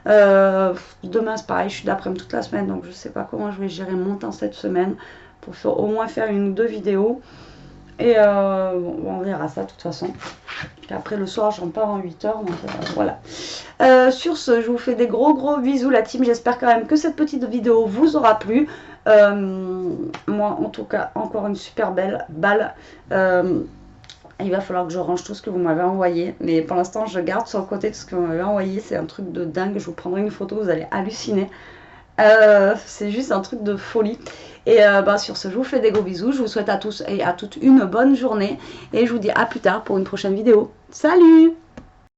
[SPEAKER 1] Demain, c'est pareil, je suis d'après-midi toute la semaine, donc je sais pas comment je vais gérer mon temps cette semaine pour au moins faire une ou deux vidéos. Et on verra ça de toute façon. Et après le soir, j'en pars en 8h. Donc voilà. Sur ce, je vous fais des gros bisous la team. J'espère quand même que cette petite vidéo vous aura plu. Moi en tout cas, encore une super belle balle. Il va falloir que je range tout ce que vous m'avez envoyé. Mais pour l'instant, je garde sur le côté tout ce que vous m'avez envoyé. C'est un truc de dingue. Je vous prendrai une photo, vous allez halluciner. C'est juste un truc de folie. Et sur ce, je vous fais des gros bisous. Je vous souhaite à tous et à toutes une bonne journée. Et je vous dis à plus tard pour une prochaine vidéo. Salut!